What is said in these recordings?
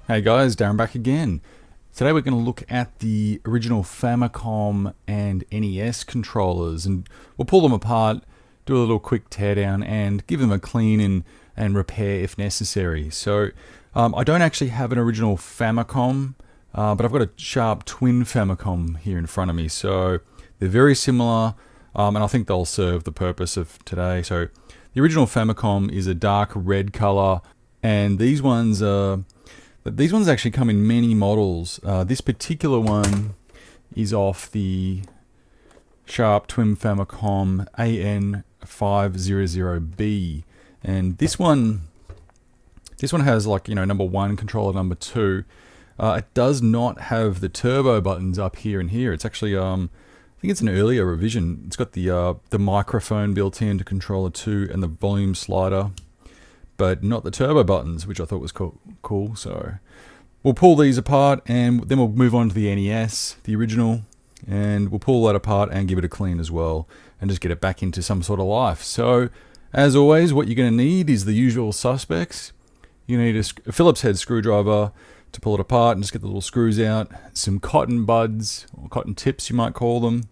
Hey guys, Darren back again. Today we're going to look at the original Famicom and NES controllers, and we'll pull them apart, do a little quick teardown, and give them a clean and repair if necessary. So I don't actually have an original Famicom, but I've got a Sharp twin Famicom here in front of me. So they're very similar, and I think they'll serve the purpose of today. So the original Famicom is a dark red color, and these ones actually come in many models. This particular one is off the Sharp Twin Famicom AN500B, and this one has, like, number 1 controller, number 2. It does not have the turbo buttons up here and here. It's actually I think it's an earlier revision. It's got the microphone built in to controller 2 and the volume slider, but not the turbo buttons, which I thought was cool. So we'll pull these apart, and then we'll move on to the NES, the original, and we'll pull that apart and give it a clean as well, and just get it back into some sort of life. So as always, what you're going to need is the usual suspects. You need a Phillips head screwdriver to pull it apart and just get the little screws out, some cotton buds, or cotton tips you might call them.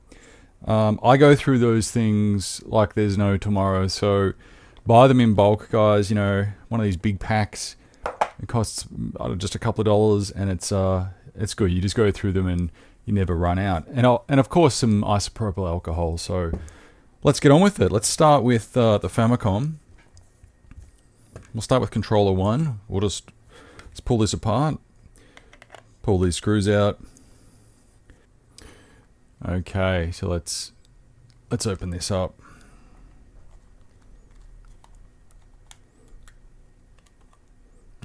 I go through those things like there's no tomorrow, so buy them in bulk, guys. One of these big packs. It costs just a couple of dollars, and it's good. You just go through them and you never run out. And of course some isopropyl alcohol. So let's get on with it. Let's start with the Famicom. We'll start with controller 1. Let's pull this apart. Pull these screws out. Okay, so let's open this up.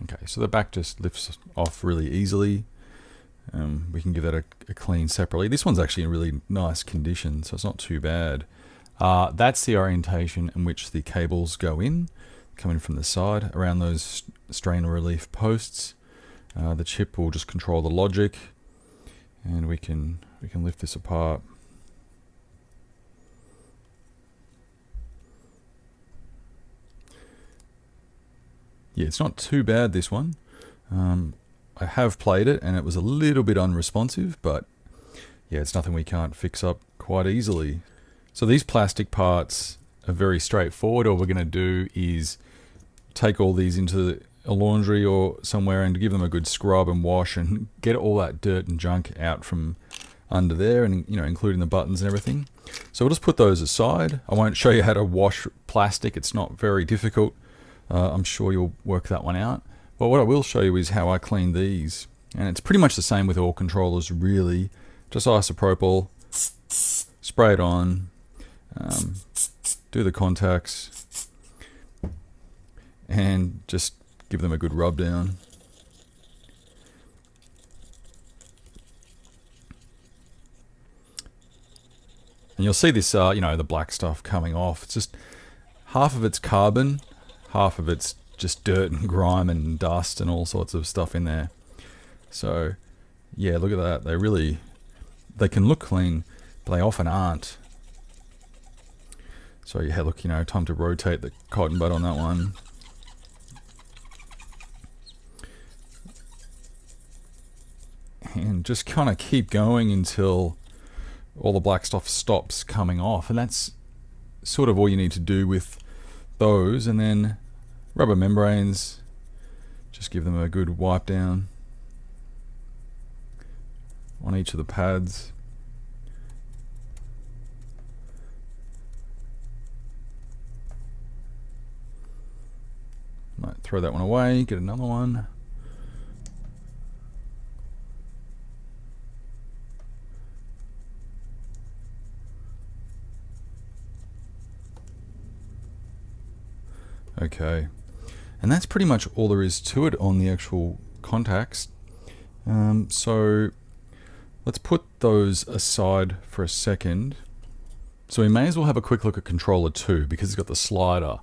Okay, so the back just lifts off really easily. We can give that a clean separately. This one's actually in really nice condition, so it's not too bad. That's the orientation in which the cables go in, coming from the side around those strain relief posts. The chip will just control the logic, and we can lift this apart. Yeah, it's not too bad, this one. I have played it, and it was a little bit unresponsive, but yeah, it's nothing we can't fix up quite easily. So these plastic parts are very straightforward. All we're going to do is take all these into a laundry or somewhere and give them a good scrub and wash and get all that dirt and junk out from under there, and including the buttons and everything. So we'll just put those aside. I won't show you how to wash plastic. It's not very difficult. I'm sure you'll work that one out. But what I will show you is how I clean these. And it's pretty much the same with all controllers, really. Just isopropyl, spray it on, do the contacts, and just give them a good rub down. And you'll see this, the black stuff coming off. It's just half of it's carbon, half of it's just dirt and grime and dust and all sorts of stuff in there. So yeah, look at that. They can look clean, but they often aren't. So yeah, look, time to rotate the cotton bud on that one. And just kind of keep going until all the black stuff stops coming off. And that's sort of all you need to do with those. And then rubber membranes, just give them a good wipe down on each of the pads. Might throw that one away, get another one. Okay, and that's pretty much all there is to it on the actual contacts. So let's put those aside for a second. So we may as well have a quick look at controller 2, because it's got the slider.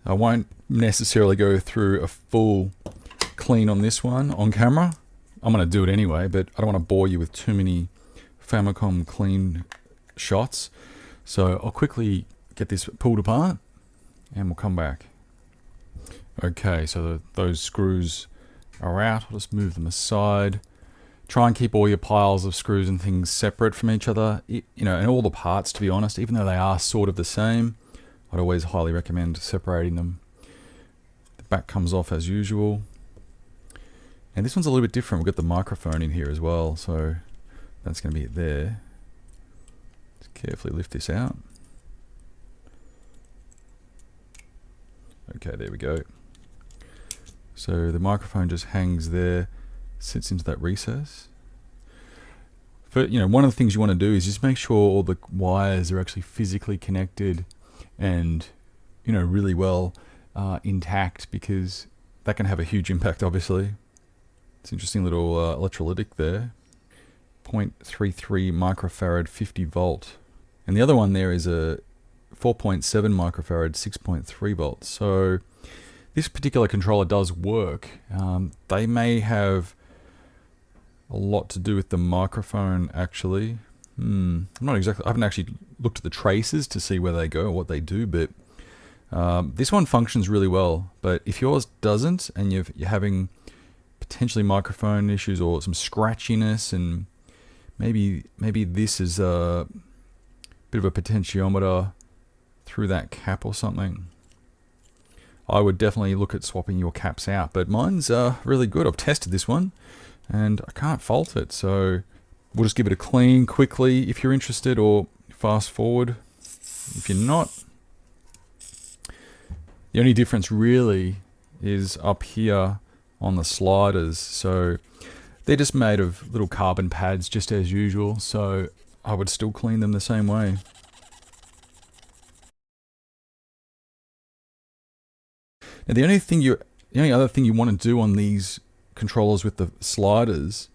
I won't necessarily go through a full clean on this one on camera. I'm going to do it anyway, but I don't want to bore you with too many Famicom clean shots. So I'll quickly get this pulled apart and we'll come back. Okay, so those screws are out. I'll just move them aside. Try and keep all your piles of screws and things separate from each other. You know, and all the parts, to be honest, even though they are sort of the same, I'd always highly recommend separating them. The back comes off as usual. And this one's a little bit different. We've got the microphone in here as well, so that's going to be it there. Just carefully lift this out. Okay, there we go. So the microphone just hangs there, sits into that recess. But one of the things you want to do is just make sure all the wires are actually physically connected and really well intact, because that can have a huge impact, obviously. It's an interesting little electrolytic there. 0.33 microfarad 50 volt. And the other one there is a 4.7 microfarad 6.3 volts. So this particular controller does work. They may have a lot to do with the microphone, actually. I haven't actually looked at the traces to see where they go or what they do, but this one functions really well. But if yours doesn't, and you're having potentially microphone issues or some scratchiness, and maybe this is a bit of a potentiometer through that cap or something, I would definitely look at swapping your caps out. But mine's really good. I've tested this one and I can't fault it. So we'll just give it a clean quickly if you're interested, or fast forward if you're not. The only difference really is up here on the sliders. So they're just made of little carbon pads, just as usual. So I would still clean them the same way. Now the only other thing you want to do on these controllers with the sliders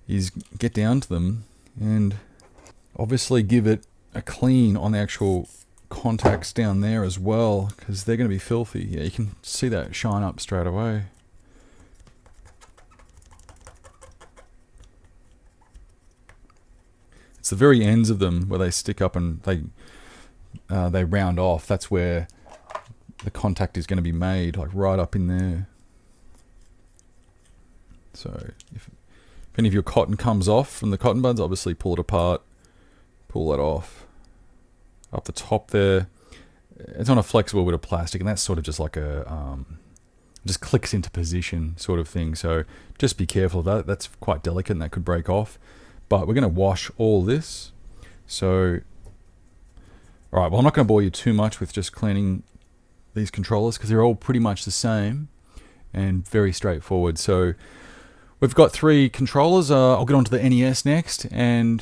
is get down to them and obviously give it a clean on the actual contacts down there as well, because they're going to be filthy. Yeah, you can see that shine up straight away. It's the very ends of them where they stick up and they round off. That's where the contact is going to be made, like right up in there. So if any of your cotton comes off from the cotton buds, obviously pull it apart, pull that off. Up the top there, it's on a flexible bit of plastic, and that's sort of just like a just clicks into position sort of thing. So just be careful of that. That's quite delicate and that could break off. But we're going to wash all this. So all right, well, I'm not going to bore you too much with just cleaning these controllers, because they're all pretty much the same and very straightforward. So we've got 3 controllers. I'll get onto the NES next, and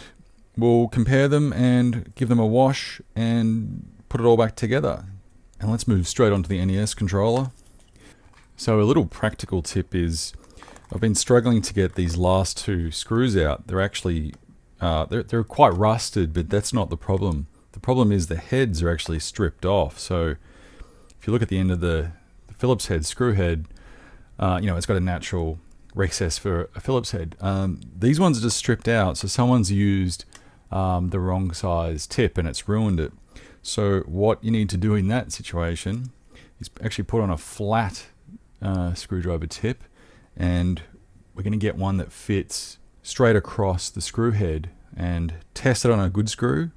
we'll compare them and give them a wash and put it all back together. And let's move straight onto the NES controller. So a little practical tip is, I've been struggling to get these last 2 screws out. They're actually they're quite rusted, but that's not the problem. The problem is the heads are actually stripped off. So if you look at the end of the Phillips head, screw head, it's got a natural recess for a Phillips head. These ones are just stripped out, so someone's used the wrong size tip and it's ruined it. So what you need to do in that situation is actually put on a flat screwdriver tip, and we're going to get one that fits straight across the screw head, and test it on a good screw,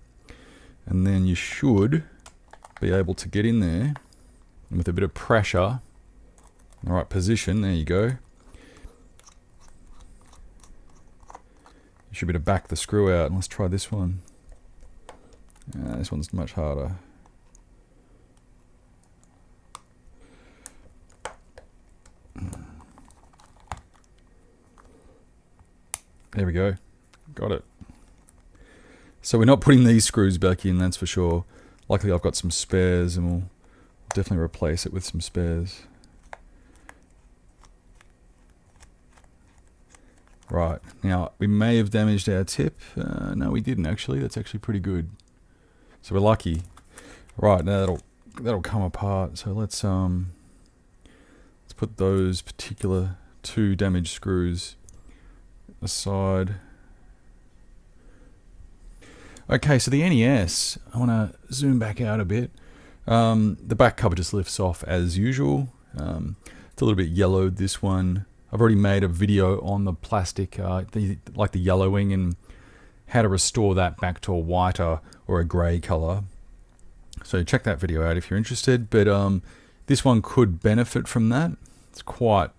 and then you should be able to get in there, and with a bit of pressure in the right position, there you go, you should be able to back the screw out. And let's try this one. This one's much harder. There we go. Got it. So we're not putting these screws back in, that's for sure. Luckily I've got some spares, and we'll definitely replace it with some spares. Right, now we may have damaged our tip. No, we didn't actually. That's actually pretty good. So we're lucky. Right, now that'll come apart. So let's put those particular 2 damaged screws aside. Okay, so the NES, I want to zoom back out a bit. The back cover just lifts off as usual. It's a little bit yellowed, this one. I've already made a video on the plastic, like the yellowing, and how to restore that back to a whiter or a grey colour. So check that video out if you're interested. But this one could benefit from that. It's quite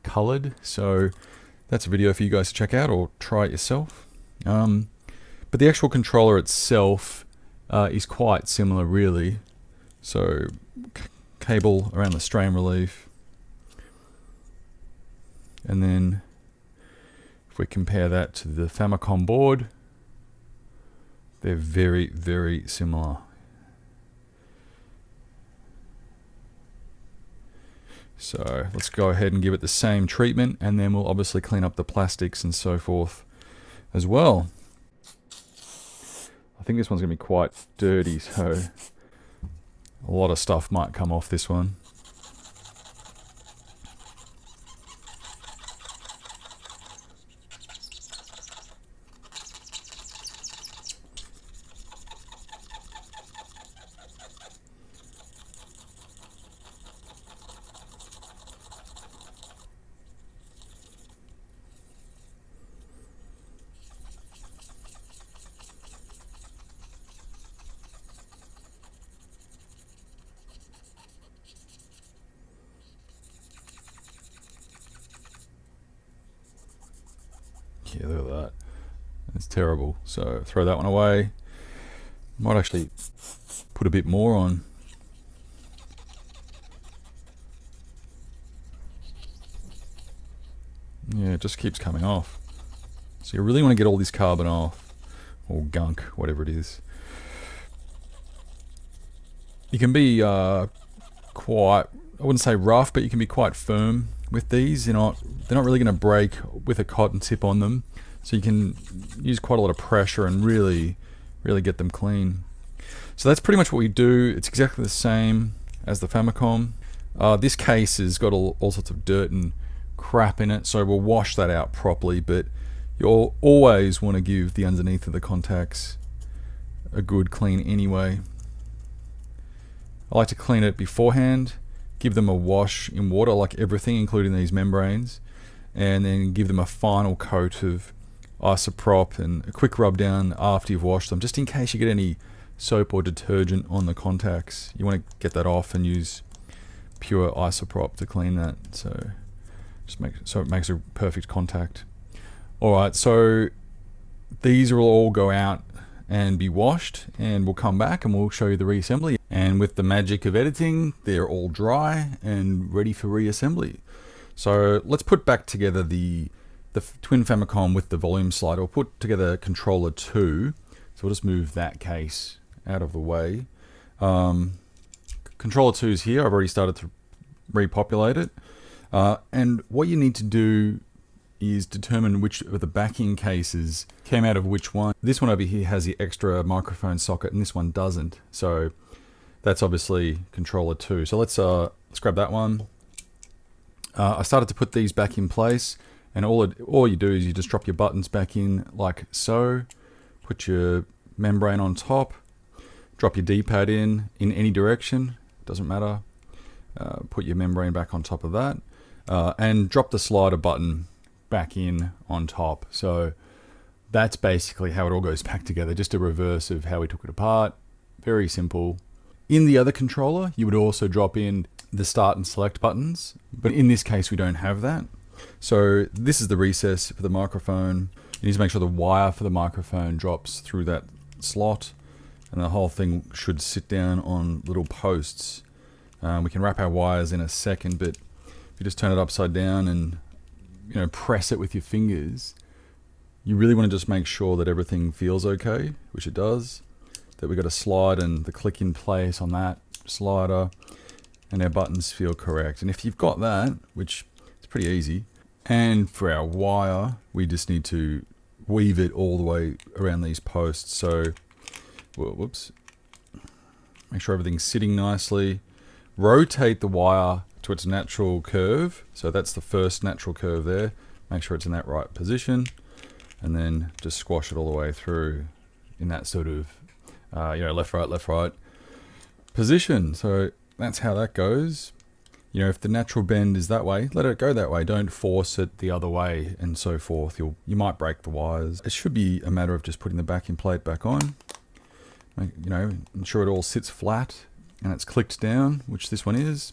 coloured, so that's a video for you guys to check out or try it yourself. But the actual controller itself is quite similar, really. So cable around the strain relief, and then if we compare that to the Famicom board, they're very, very similar. So let's go ahead and give it the same treatment, and then we'll obviously clean up the plastics and so forth as well. I think this one's going to be quite dirty, so a lot of stuff might come off this one. Yeah, look at that. It's terrible. So throw that one away. Might actually put a bit more on. Yeah, it just keeps coming off. So you really want to get all this carbon off, or gunk, whatever it is. You can be quite, I wouldn't say rough, but you can be quite firm with these. They're not really going to break with a cotton tip on them, so you can use quite a lot of pressure and really get them clean. So that's pretty much what we do. It's exactly the same as the Famicom. This case has got all sorts of dirt and crap in it, so we'll wash that out properly, but you'll always want to give the underneath of the contacts a good clean anyway. I like to clean it beforehand, give them a wash in water like everything, including these membranes, and then give them a final coat of isopropyl and a quick rub down after you've washed them, just in case you get any soap or detergent on the contacts. You want to get that off and use pure isopropyl to clean that, so it makes a perfect contact. Alright, so these will all go out and be washed, and we'll come back and we'll show you the reassembly. And with the magic of editing, they're all dry and ready for reassembly. So let's put back together the twin Famicom with the volume slider. We'll put together controller 2. So we'll just move that case out of the way. Controller 2 is here. I've already started to repopulate it. And what you need to do is determine which of the backing cases came out of which one. This one over here has the extra microphone socket, and this one doesn't. So that's obviously controller 2. So let's grab that one. I started to put these back in place, and all you do is you just drop your buttons back in like so. Put your membrane on top. Drop your D-pad in any direction. Doesn't matter. Put your membrane back on top of that. And drop the slider button back in on top. So that's basically how it all goes back together. Just a reverse of how we took it apart. Very simple. In the other controller, you would also drop in the start and select buttons, but in this case we don't have that. So this is the recess for the microphone. You need to make sure the wire for the microphone drops through that slot, and the whole thing should sit down on little posts. We can wrap our wires in a second, but if you just turn it upside down and press it with your fingers, you really want to just make sure that everything feels okay, which it does. That we've got a slide and the click in place on that slider, and our buttons feel correct. And if you've got that, which is pretty easy, and for our wire, we just need to weave it all the way around these posts. So, whoops, make sure everything's sitting nicely. Rotate the wire to its natural curve. So that's the first natural curve there. Make sure it's in that right position, and then just squash it all the way through in that sort of left right position. So that's how that goes. You know, if the natural bend is that way, let it go that way. Don't force it the other way and so forth. You might break the wires. It should be a matter of just putting the backing plate back on. You know, ensure it all sits flat and it's clicked down, which this one is.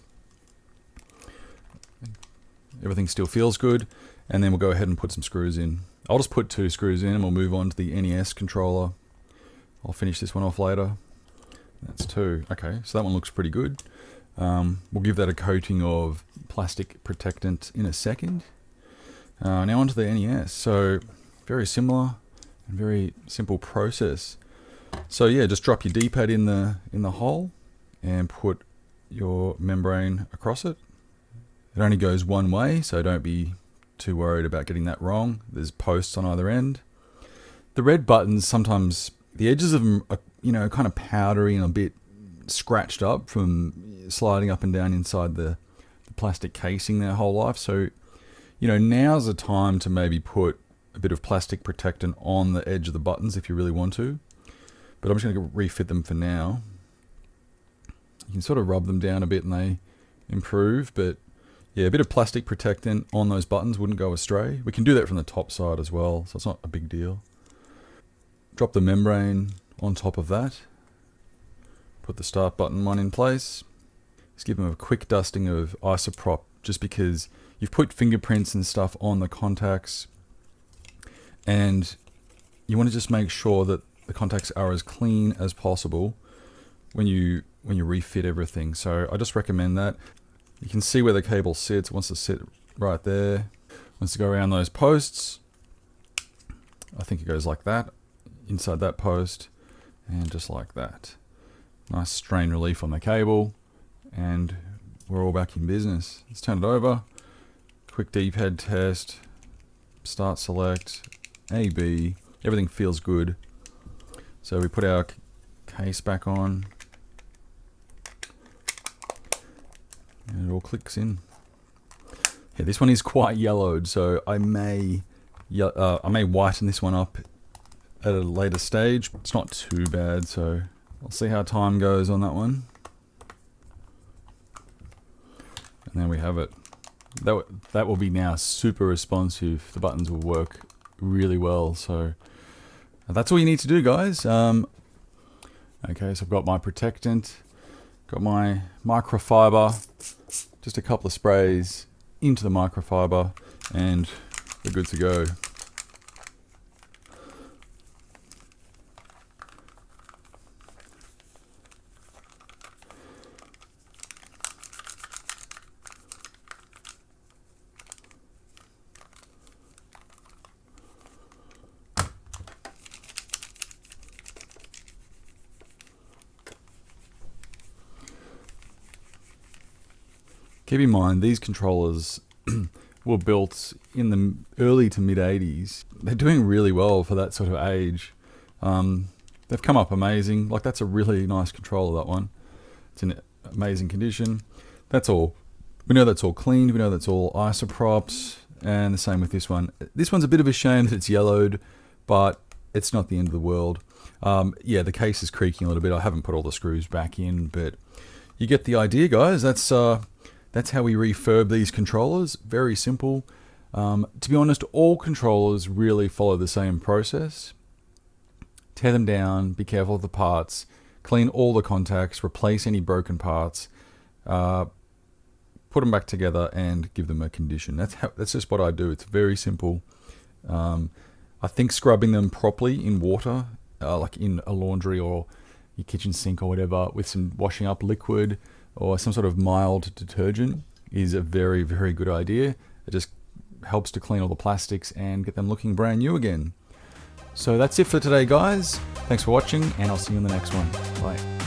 Everything still feels good. And then we'll go ahead and put some screws in. I'll just put 2 screws in and we'll move on to the NES controller. I'll finish this one off later. That's 2. Okay, so that one looks pretty good. We'll give that a coating of plastic protectant in a second. Now onto the NES. So very similar and very simple process. So yeah, just drop your D-pad in the hole and put your membrane across it. It only goes one way, so don't be too worried about getting that wrong. There's posts on either end. The red buttons, sometimes the edges of them are, you know, kind of powdery and a bit scratched up from sliding up and down inside the plastic casing their whole life. So, you know, now's the time to maybe put a bit of plastic protectant on the edge of the buttons if you really want to. But I'm just going to refit them for now. You can sort of rub them down a bit and they improve, but yeah, a bit of plastic protectant on those buttons wouldn't go astray. We can do that from the top side as well, so it's not a big deal. Drop the membrane on top of that. Put the start button one in place. Just give them a quick dusting of isopropyl, just because you've put fingerprints and stuff on the contacts, and you want to just make sure that the contacts are as clean as possible when you refit everything. So I just recommend that. You can see where the cable sits. It wants to sit right there. It wants to go around those posts. I think it goes like that, inside that post, and just like that. Nice strain relief on the cable, and we're all back in business. Let's turn it over. Quick D-pad test. Start select. A, B. Everything feels good. So we put our case back on. And it all clicks in. Yeah, this one is quite yellowed, so I may whiten this one up at a later stage. It's not too bad, so I'll see how time goes on that one. And there we have it. That will be now super responsive. The buttons will work really well, so that's all you need to do, guys. Okay, so I've got my protectant, got my microfiber, just a couple of sprays into the microfiber, and we're good to go. Keep in mind, these controllers were built in the early to mid 80s. They're doing really well for that sort of age. They've come up amazing. Like, that's a really nice controller, that one. It's in amazing condition. That's all. We know that's all cleaned. We know that's all isoprops. And the same with this one. This one's a bit of a shame that it's yellowed, but it's not the end of the world. Yeah, the case is creaking a little bit. I haven't put all the screws back in, but you get the idea, guys. That's how we refurb these controllers. Very simple. To be honest, all controllers really follow the same process. Tear them down, be careful of the parts, clean all the contacts, replace any broken parts, put them back together and give them a condition. That's just what I do. It's very simple. I think scrubbing them properly in water, like in a laundry or your kitchen sink or whatever, with some washing up liquid or some sort of mild detergent, is a very, very good idea. It just helps to clean all the plastics and get them looking brand new again. So that's it for today, guys. Thanks for watching, and I'll see you in the next one. Bye.